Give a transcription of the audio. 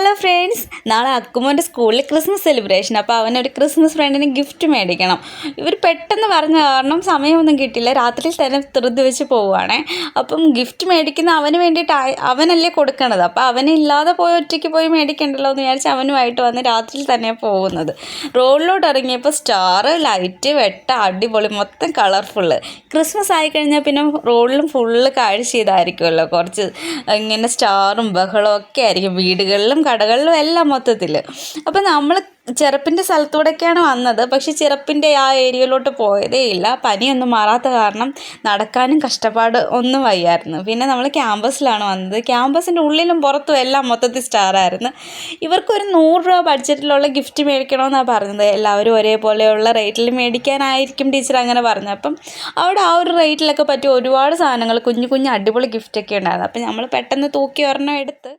Hello friends, നാളെ അക്കുമോൻ്റെ സ്കൂളിൽ Christmas celebration. അപ്പോൾ അവനൊരു ക്രിസ്മസ് ഫ്രണ്ടിന് ഗിഫ്റ്റ് മേടിക്കണം. ഇവർ പെട്ടെന്ന് പറഞ്ഞ കാരണം സമയമൊന്നും കിട്ടില്ല, രാത്രി തന്നെ ധൃതി വെച്ച് പോവുകയാണേ. അപ്പം ഗിഫ്റ്റ് മേടിക്കുന്ന അവന് വേണ്ടിയിട്ട് അവനല്ലേ കൊടുക്കണത്. അപ്പോൾ അവനില്ലാതെ പോയി ഒറ്റയ്ക്ക് പോയി മേടിക്കണ്ടല്ലോ എന്ന് വിചാരിച്ച് അവനുമായിട്ട് വന്ന് രാത്രിയിൽ തന്നെ പോകുന്നത്. റോഡിലോട്ട് ഇറങ്ങിയപ്പോൾ സ്റ്റാർ, ലൈറ്റ്, വെട്ട, അടിപൊളി, മൊത്തം കളർഫുള്ള്. ക്രിസ്മസ് ആയിക്കഴിഞ്ഞാൽ പിന്നെ റോഡിലും ഫുള്ള് കാഴ്ച ചെയ്തായിരിക്കുമല്ലോ, കുറച്ച് ഇങ്ങനെ സ്റ്റാറും ബഹളവും ഒക്കെ ആയിരിക്കും, വീടുകളിലും കടകളിലും എല്ലാം മൊത്തത്തിൽ. അപ്പം നമ്മൾ ചെറുപ്പിൻ്റെ സ്ഥലത്തൂടെയൊക്കെയാണ് വന്നത്, പക്ഷേ ചെറുപ്പിൻ്റെ ആ ഏരിയയിലോട്ട് പോയതേ ഇല്ല. പനിയൊന്നും മാറാത്ത കാരണം നടക്കാനും കഷ്ടപ്പാട് ഒന്നും വയ്യായിരുന്നു. പിന്നെ നമ്മൾ ക്യാമ്പസിലാണ് വന്നത്. ക്യാമ്പസിൻ്റെ ഉള്ളിലും പുറത്തും എല്ലാം മൊത്തത്തിൽ സ്റ്റാറായിരുന്നു. ഇവർക്കൊരു 100 രൂപ ബഡ്ജറ്റിലുള്ള ഗിഫ്റ്റ് മേടിക്കണമെന്നാണ് പറഞ്ഞത്. എല്ലാവരും ഒരേപോലെയുള്ള റേറ്റിൽ മേടിക്കാനായിരിക്കും ടീച്ചർ അങ്ങനെ പറഞ്ഞത്. അപ്പം അവിടെ ആ ഒരു റേറ്റിലൊക്കെ പറ്റിയ ഒരുപാട് സാധനങ്ങൾ, കുഞ്ഞു കുഞ്ഞു അടിപൊളി ഗിഫ്റ്റൊക്കെ ഉണ്ടായിരുന്നു. അപ്പം നമ്മൾ പെട്ടെന്ന് തൂക്കി ഒരെണ്ണം എടുത്ത്